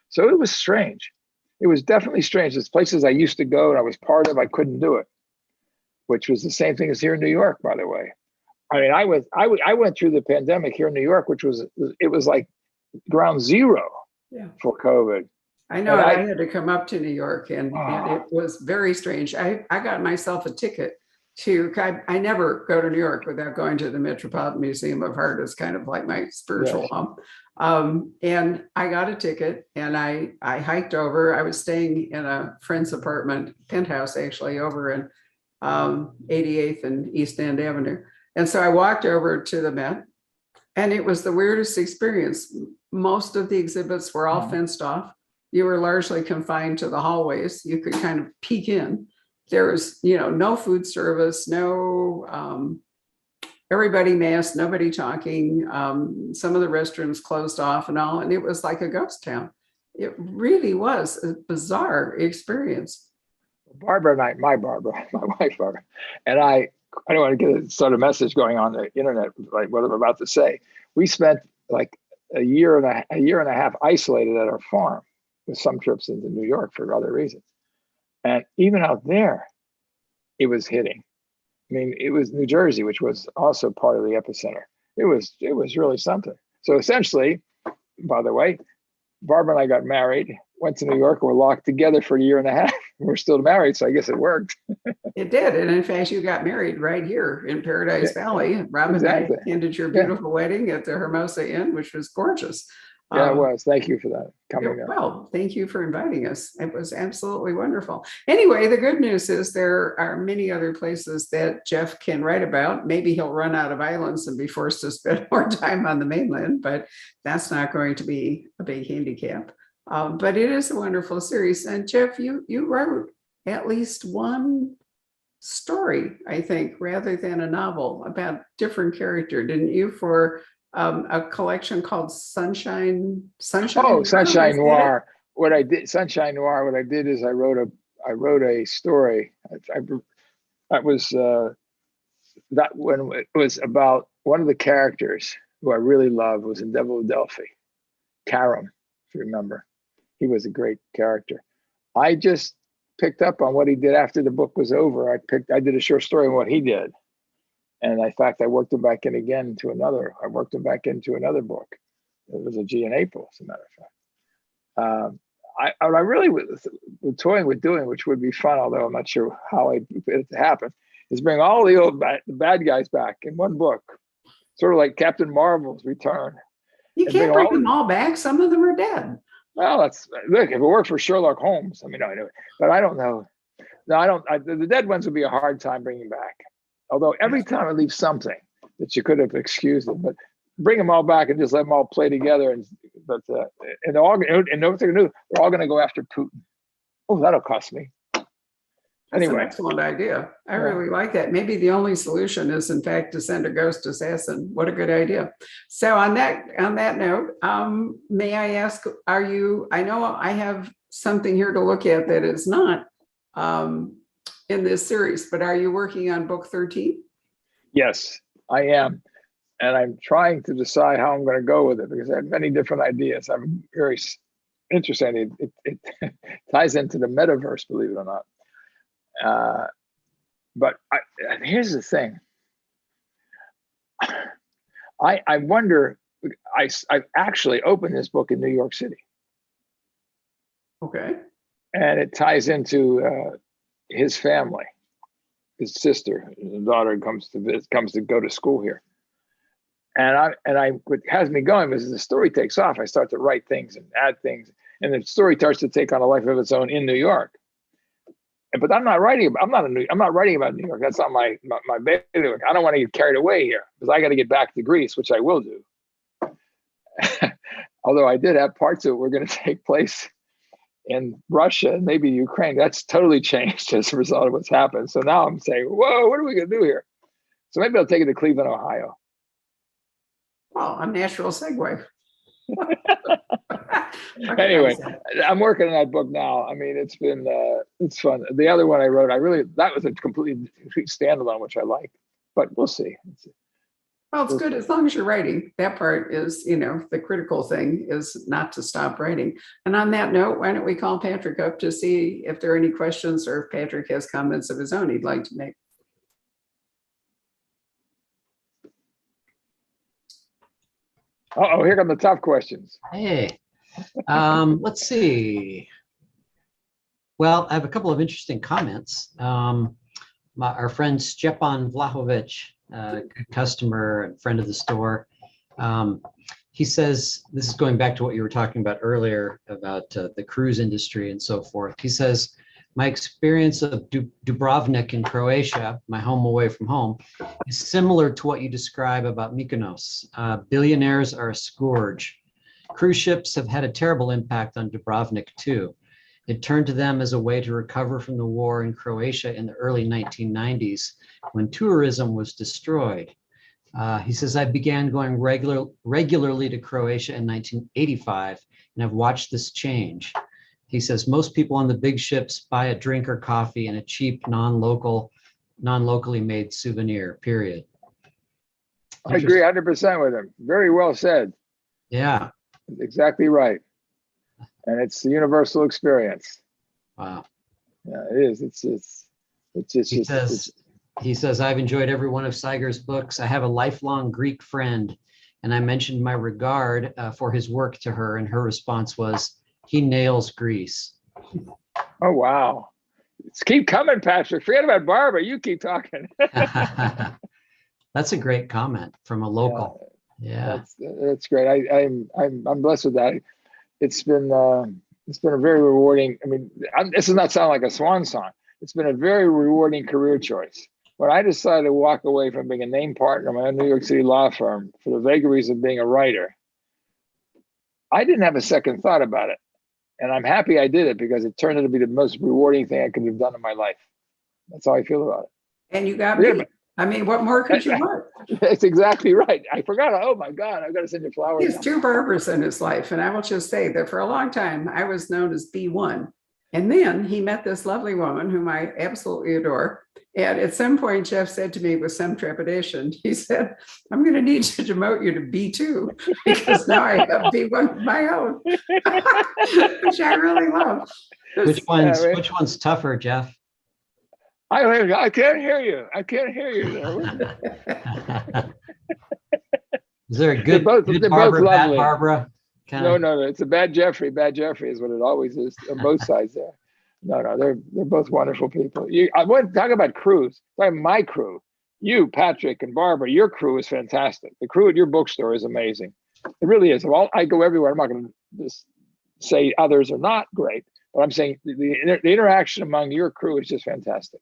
So it was strange. It was definitely strange. There's places I used to go and I was part of, I couldn't do it, which was the same thing as here in New York, by the way. I mean, I went through the pandemic here in New York, which was like ground zero for COVID. I know. I had to come up to New York, and it was very strange. I got myself a ticket to. I never go to New York without going to the Metropolitan Museum of Art. It's kind of like my spiritual home. And I got a ticket, and I hiked over. I was staying in a friend's apartment, penthouse actually, over in 88th and East End Avenue. And so I walked over to the Met, and it was the weirdest experience. Most of the exhibits were all fenced off. You were largely confined to the hallways. You could kind of peek in. There was, no food service, no, everybody masked, nobody talking. Some of the restrooms closed off and all, and it was like a ghost town. It really was a bizarre experience. Barbara and I, my wife Barbara, and I don't want to get a sort of message going on the internet, like what I'm about to say. We spent like a year and a half isolated at our farm, with some trips into New York for other reasons. And even out there, it was hitting. I mean, it was New Jersey, which was also part of the epicenter. It was really something. So essentially, by the way, Barbara and I got married, went to New York, and were locked together for a year and a half. We're still married, so I guess it worked. It did. And in fact, you got married right here in Paradise Valley. Rob and I attended your beautiful wedding at the Hermosa Inn, which was gorgeous. Yeah, it was. Thank you for that. Coming there. Well, thank you for inviting us. It was absolutely wonderful. Anyway, the good news is there are many other places that Jeff can write about. Maybe he'll run out of islands and be forced to spend more time on the mainland, but that's not going to be a big handicap. But it is a wonderful series. And Jeff, you wrote at least one story, I think, rather than a novel about different character, didn't you? For a collection called Sunshine. Oh, Sunshine Noir. What I did is I wrote a story. That when it was about one of the characters who I really loved was in Devil of Delphi, Karam, if you remember. He was a great character. I just picked up on what he did after the book was over. I did a short story on what he did. And in fact, I worked him back in again to another. I worked him back into another book. It was a G in April, as a matter of fact. I really was toying with doing, which would be fun, although I'm not sure how I'd get it to happen, is bring all the bad guys back in one book, sort of like Captain Marvel's return. You can't bring them all back. Some of them are dead. Well, look, if it worked for Sherlock Holmes, I mean, I know, but I don't know. No, I don't. The dead ones would be a hard time bringing back. Although every time I leave something that you could have excused them, but bring them all back and just let them all play together. And they're all going to go after Putin. Oh, that'll cost me. Anyway, that's an excellent idea. I really like that. Maybe the only solution is, in fact, to send a ghost assassin. What a good idea. So on that note, may I ask, I know I have something here to look at that is not in this series, but are you working on book 13? Yes, I am. and I'm trying to decide how I'm going to go with it because I have many different ideas. I'm very interested. It ties into the metaverse, believe it or not. But here's the thing. I wonder. I actually opened this book in New York City. Okay. And it ties into his family, his sister, his daughter comes to go to school here. And what has me going is as the story takes off, I start to write things and add things, and the story starts to take on a life of its own in New York. But I'm not writing about New York. That's not my bailiwick. I don't want to get carried away here because I got to get back to Greece, which I will do. Although I did have parts of it were going to take place in Russia and maybe Ukraine. That's totally changed as a result of what's happened. So now I'm saying, whoa, what are we going to do here? So maybe I'll take it to Cleveland, Ohio. Well, a natural segue. Anyway, I'm working on that book now. I mean, it's fun. The other one I wrote, that was a complete standalone, which I like, but we'll see. Well, it's good as long as you're writing. That part is, the critical thing is not to stop writing. And on that note, why don't we call Patrick up to see if there are any questions or if Patrick has comments of his own he'd like to make. Uh-oh, here come the tough questions. Hey, let's see. Well, I have a couple of interesting comments. Our friend Stepan Vlahovic, good customer and friend of the store, he says, this is going back to what you were talking about earlier about the cruise industry and so forth. He says, my experience of Dubrovnik in Croatia, my home away from home, is similar to what you describe about Mykonos. Billionaires are a scourge. Cruise ships have had a terrible impact on Dubrovnik too. It turned to them as a way to recover from the war in Croatia in the early 1990s when tourism was destroyed. He says, I began going regularly to Croatia in 1985 and have watched this change. He says, most people on the big ships buy a drink or coffee and a cheap, non-locally made souvenir, period. I agree 100% with him. Very well said. Yeah. Exactly right. And it's the universal experience. Wow. Yeah, it is. He says, I've enjoyed every one of Siger's books. I have a lifelong Greek friend, and I mentioned my regard for his work to her, and her response was, he nails Greece. Oh, wow. Let's keep coming, Patrick. Forget about Barbara. You keep talking. That's a great comment from a local. Yeah. That's great. I'm blessed with that. It's been a very rewarding. I mean, this does not sound like a swan song. It's been a very rewarding career choice. When I decided to walk away from being a named partner of my own New York City law firm for the vagaries of being a writer, I didn't have a second thought about it. And I'm happy I did it because it turned out to be the most rewarding thing I could have done in my life. That's how I feel about it. And you got me. I mean, what more could you want? That's exactly right. I forgot. Oh my God, I've got to send you flowers. He has two Barbaras in his life. And I will just say that for a long time, I was known as B1. And then he met this lovely woman whom I absolutely adore. And at some point, Jeff said to me with some trepidation, he said, I'm going to need to demote you to B2 because now I have B1 of my own, which I really love. Which one's tougher, Jeff? I can't hear you. I can't hear you. Is there a good Barbara, bad Barbara? No. It's a bad Jeffrey. Bad Jeffrey is what it always is on both sides there. No, they're both wonderful people. I want to talk about crews. My crew. You, Patrick, and Barbara, your crew is fantastic. The crew at your bookstore is amazing. It really is. Well, I go everywhere. I'm not going to just say others are not great, but I'm saying the interaction among your crew is just fantastic.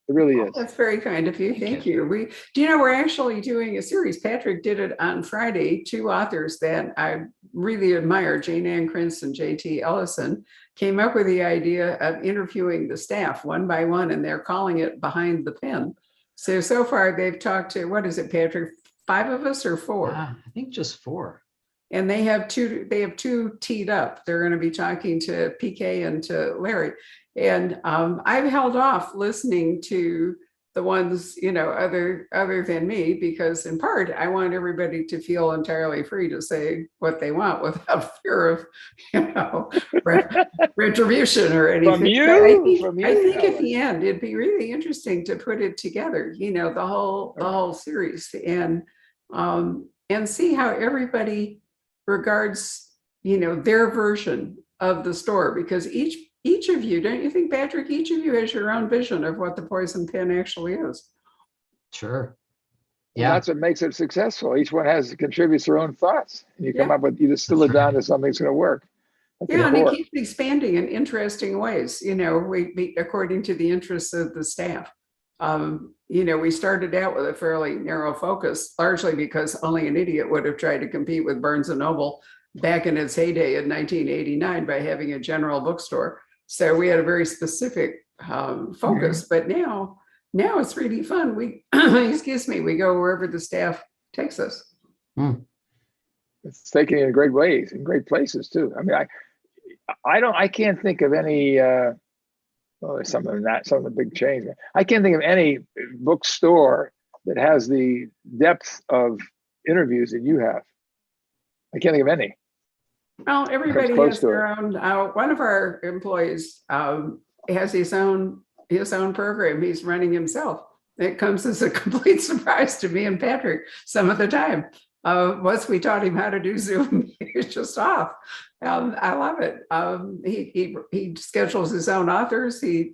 It really is. That's very kind of you. Thank you. We're actually doing a series. Patrick did it on Friday. Two authors that I really admire, Jane Ann Krentz and J.T. Ellison, came up with the idea of interviewing the staff one by one, and they're calling it Behind the Pen. So far they've talked to, what is it, Patrick? 5 of us or 4? I think just 4. And they have two teed up. They're going to be talking to PK and to Larry. And I've held off listening to the ones, other than me, because in part, I want everybody to feel entirely free to say what they want without fear of, retribution or anything. From you, I think at the end, it'd be really interesting to put it together, the whole series, and see how everybody regards, their version of the store, because each of you, don't you think, Patrick, each of you has your own vision of what the poison pen actually is. Sure. Yeah. Yeah. That's what makes it successful. Each one contributes their own thoughts. And you come Yeah. up with, you distill it down to something that's going to work. Yeah, and it keeps expanding in interesting ways, we according to the interests of the staff. We started out with a fairly narrow focus, largely because only an idiot would have tried to compete with Barnes and Noble back in its heyday in 1989 by having a general bookstore. So we had a very specific focus, but now it's really fun. We, we go wherever the staff takes us. It's taking it in great ways, in great places too. I mean, I can't think of any, there's some of the big chains. I can't think of any bookstore that has the depth of interviews that you have. I can't think of any. Well, everybody has their own. One of our employees has his own program he's running himself. It comes as a complete surprise to me and Patrick some of the time. Once we taught him how to do Zoom, he's just off. I love it. He schedules his own authors. He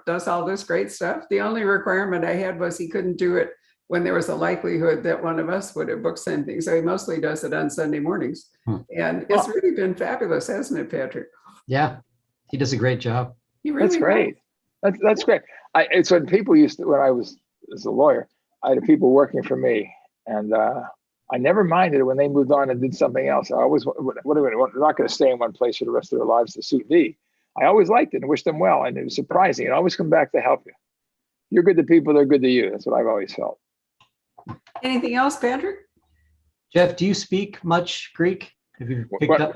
does all this great stuff. The only requirement I had was he couldn't do it when there was a likelihood that one of us would have booked something. So he mostly does it on Sunday mornings. And it's really been fabulous, hasn't it, Patrick? Yeah, he does a great job. He really That's great. That's great. It's when people when I was as a lawyer, I had people working for me, and I never minded it when they moved on and did something else. I always, they're not going to stay in one place for the rest of their lives to suit me. I always liked it and wished them well. And it was surprising. It always come back to help you. You're good to people, they're good to you. That's what I've always felt. Anything else, Patrick? Jeff, do you speak much Greek? Have you picked up?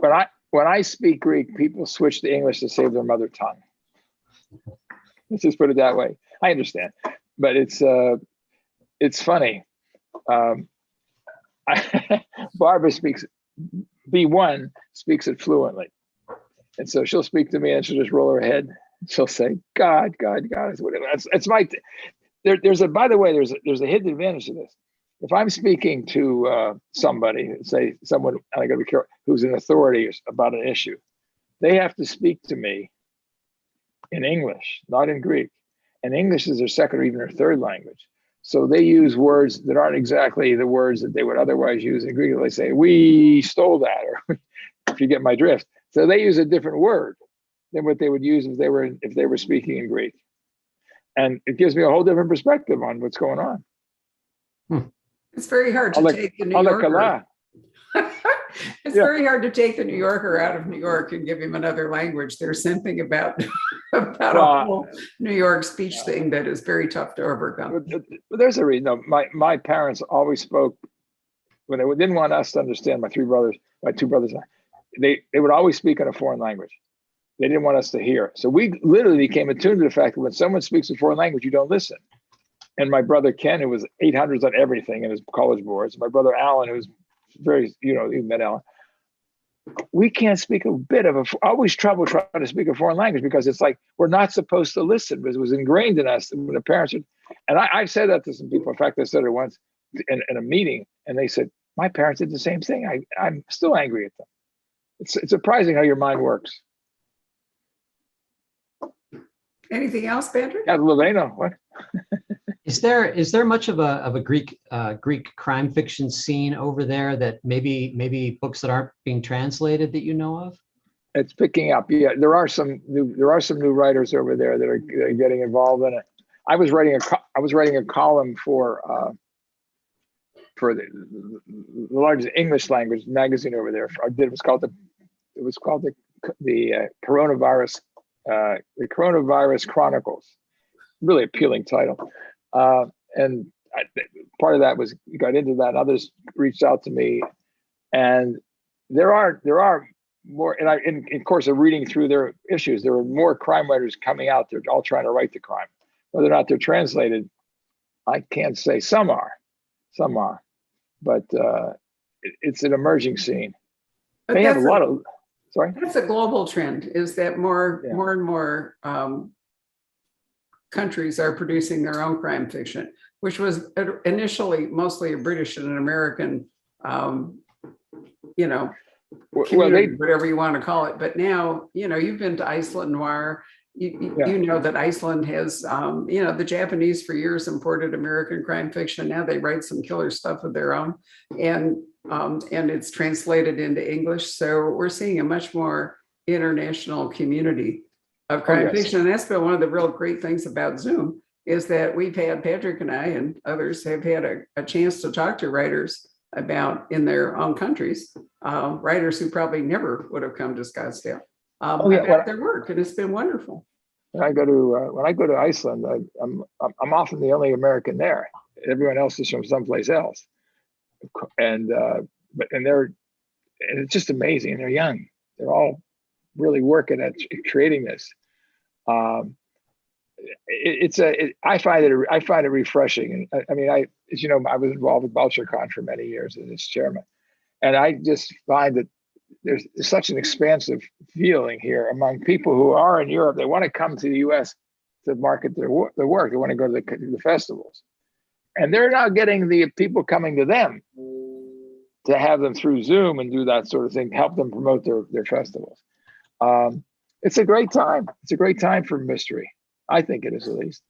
When I speak Greek, people switch to English to save their mother tongue. Let's just put it that way. I understand, but it's funny. Barbara speaks B1, speaks it fluently, and so she'll speak to me and she'll just roll her head. She'll say, "God, God, God," whatever. It's my. There's a hidden advantage to this. If I'm speaking to somebody, say someone, and I got to be careful, who's an authority about an issue, they have to speak to me in English, not in Greek. And English is their second or even their third language. So they use words that aren't exactly the words that they would otherwise use in Greek. They say, "We stole that," or if you get my drift. So they use a different word than what they would use if they were speaking in Greek. And it gives me a whole different perspective on what's going on. It's very hard to take the New Yorker. It's very hard to take the New Yorker out of New York and give him another language. There's something about a whole New York speech thing that is very tough to overcome. But there's a reason. No, my parents always spoke when they didn't want us to understand. My two brothers, they would always speak in a foreign language. They didn't want us to hear. So we literally became attuned to the fact that when someone speaks a foreign language, you don't listen. And my brother Ken, who was 800s on everything in his college boards, my brother Alan, who's very, you met Alan. We can't speak a bit of always trouble trying to speak a foreign language because it's like we're not supposed to listen because it was ingrained in us when the parents would, and I've said that to some people. In fact, I said it once in a meeting, and they said, my parents did the same thing. I'm still angry at them. It's surprising how your mind works. Anything else, Patrick? Yeah, Lorena, what? Is there much of a Greek crime fiction scene over there that maybe books that aren't being translated that you know of? It's picking up. Yeah, there are some new writers over there that are getting involved in it. I was writing a column for the largest English language magazine over there. It was called the Coronavirus. The Coronavirus Chronicles, really appealing title. And part of that was got into that. And others reached out to me, and there are more. And in course of reading through their issues, there are more crime writers coming out. They're all trying to write the crime, whether or not they're translated. I can't say, some are, but it's an emerging scene. But They have a that's lot of, sorry? that's a global trend, is that more and more countries are producing their own crime fiction, which was initially mostly a British and an American, community, whatever you want to call it. But now, you've been to Iceland Noir. You know that Iceland has, the Japanese for years imported American crime fiction. Now they write some killer stuff of their own, and it's translated into English. So we're seeing a much more international community of crime fiction. And that's been one of the real great things about Zoom, is that we've had, Patrick and I and others have had a chance to talk to writers about, in their own countries, writers who probably never would have come to Scottsdale about their work, and it's been wonderful. When I go to Iceland, I'm often the only American there. Everyone else is from someplace else, and it's just amazing. They're young. They're all really working at creating this. I find it refreshing. And I mean, as you know, I was involved with BulcherCon for many years as its chairman, and I just find that there's such an expansive feeling here among people who are in Europe. They want to come to the U.S. to market their work. They want to go to the festivals, and they're now getting the people coming to them to have them through Zoom and do that sort of thing, help them promote their festivals. It's a great time. It's a great time for mystery. I think it is, at least.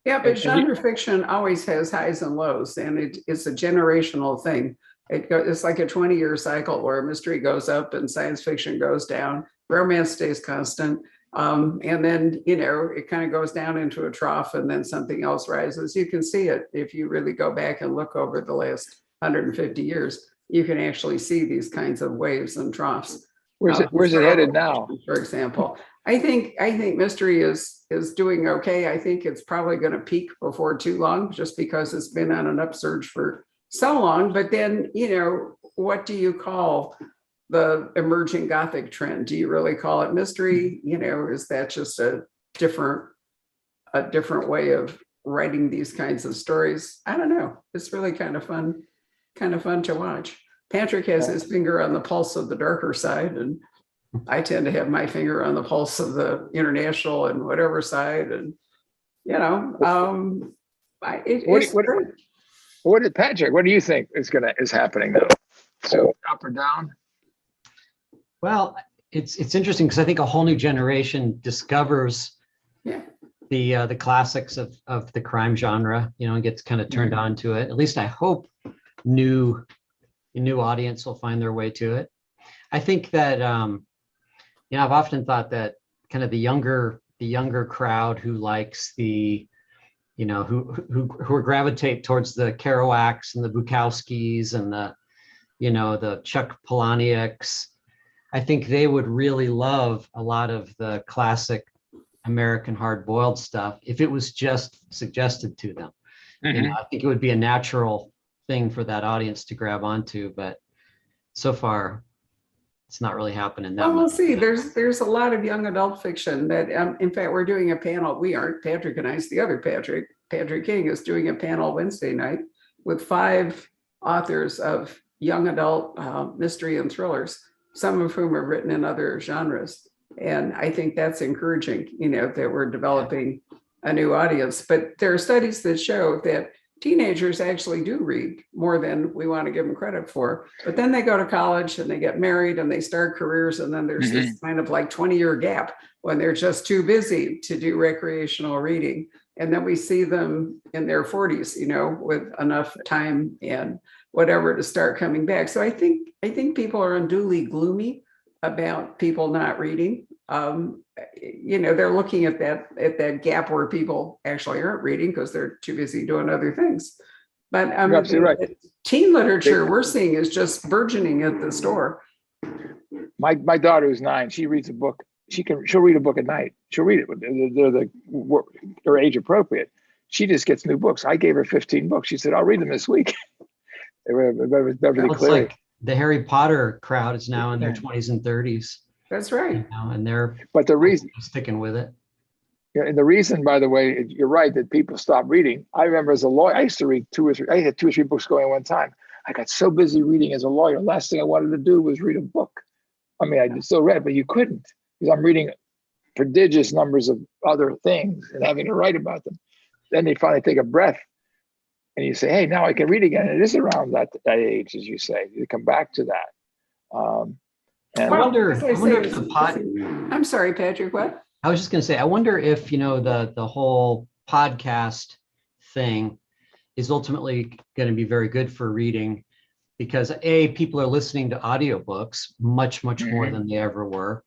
Yeah, but genre fiction always has highs and lows, and it's a generational thing. It's like a 20-year cycle where mystery goes up and science fiction goes down, romance stays constant, and then it kind of goes down into a trough, and then something else rises. You can see it if you really go back and look over the last 150 years. You can actually see these kinds of waves and troughs. Where's it headed now? For example, I think mystery is doing okay. I think it's probably going to peak before too long, just because it's been on an upsurge for so long. But then, what do you call the emerging Gothic trend? Do you really call it mystery? Is that just a different way of writing these kinds of stories? I don't know. It's really kind of fun to watch. Patrick has his finger on the pulse of the darker side, and I tend to have my finger on the pulse of the international and whatever side. And Patrick, what do you think is happening now? So up or down? Well, it's interesting because I think a whole new generation discovers the classics of the crime genre, and gets kind of turned on to it. At least I hope new audience will find their way to it. I think that I've often thought that kind of the younger crowd who likes who gravitate towards the Kerouacs and the Bukowskis and the Chuck Palahniuks, I think they would really love a lot of the classic American hard-boiled stuff if it was just suggested to them. Mm-hmm. I think it would be a natural thing for that audience to grab onto, but so far it's not really happening that much. We'll see. There's a lot of young adult fiction that in fact we're doing a panel. We aren't, Patrick and I, it's the other Patrick King is doing a panel Wednesday night with 5 authors of young adult mystery and thrillers, some of whom are written in other genres. And I think that's encouraging, that we're developing a new audience. But there are studies that show that teenagers actually do read more than we want to give them credit for. But then they go to college and they get married and they start careers. And then there's this kind of like 20-year gap when they're just too busy to do recreational reading. And then we see them in their 40s, with enough time and whatever to start coming back. So I think people are unduly gloomy about people not reading. They're looking at that gap where people actually aren't reading because they're too busy doing other things. But You're absolutely right. Teen literature we're seeing is just burgeoning at the store. My daughter who's 9, she reads a book. She'll read a book at night. She'll read it. They're age appropriate. She just gets new books. I gave her 15 books. She said, "I'll read them this week." They were Beverly Cleary. Like the Harry Potter crowd is now in their 20s and 30s. That's right. And they're the reason sticking with it. And the reason, by the way, you're right that people stop reading. I remember as a lawyer, I used to read 2 or 3. I had 2 or 3 books going at one time. I got so busy reading as a lawyer. Last thing I wanted to do was read a book. I mean, I still read, but you couldn't because I'm reading prodigious numbers of other things and having to write about them. Then you finally take a breath and you say, hey, now I can read again. And it is around that age, as you say. You come back to that. And I wonder as I if say, the pod. I'm sorry, Patrick, what? I was just going to say, I wonder if, the whole podcast thing is ultimately going to be very good for reading because people are listening to audiobooks much more than they ever were.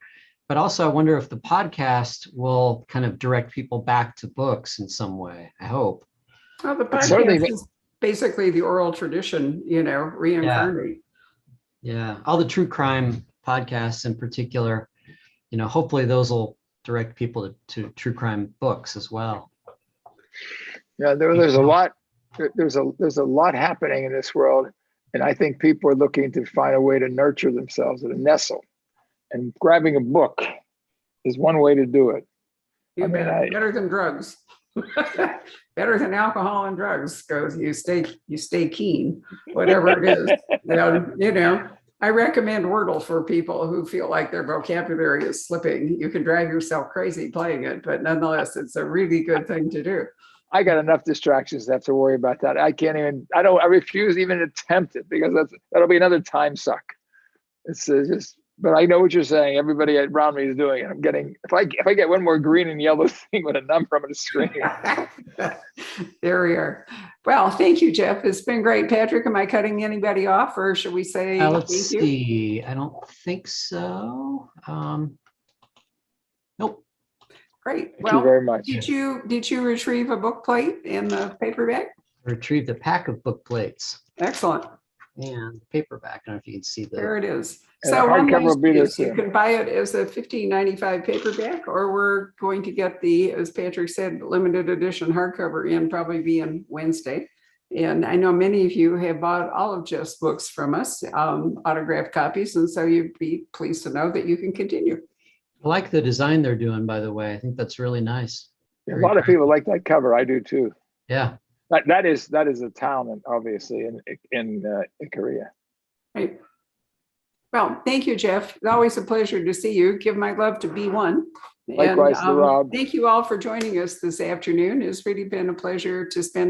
But also I wonder if the podcast will kind of direct people back to books in some way. I hope. Well, the podcast is basically the oral tradition, reincarnate. Yeah. All the true crime podcasts in particular, hopefully those will direct people to true crime books as well. Yeah, there's a lot. There's a lot happening in this world, and I think people are looking to find a way to nurture themselves and to nestle. And grabbing a book is one way to do it. Better than drugs. Better than alcohol and drugs goes. You stay keen, whatever it is. I recommend Wordle for people who feel like their vocabulary is slipping. You can drive yourself crazy playing it, but nonetheless, it's a really good thing to do. I got enough distractions to have to worry about that. I refuse even to attempt it because that'll be another time suck. It's but I know what you're saying. Everybody around me is doing it. I'm getting, if I get one more green and yellow thing with a number, I'm going to scream. There we are. Well, thank you, Jeff. It's been great. Patrick, am I cutting anybody off or should we say let's see. I don't think so. Nope. Great. Thank you very much. Did you retrieve a book plate in the paperback? Retrieved a pack of book plates. Excellent. And paperback. I don't know if you can see that. There it is. And so hardcover will be there soon. You can buy it as a $15.95 paperback, or we're going to get the, as Patrick said, limited edition hardcover in probably be on Wednesday. And I know many of you have bought all of Jeff's books from us, autographed copies, and so you'd be pleased to know that you can continue. I like the design they're doing, by the way. I think that's really nice. A lot of people like that cover. I do too. Yeah. That is a town, obviously, in Korea. Right. Well, thank you, Jeff. It's always a pleasure to see you. Give my love to B1. Likewise, and, Rob. Thank you all for joining us this afternoon. It's really been a pleasure to spend time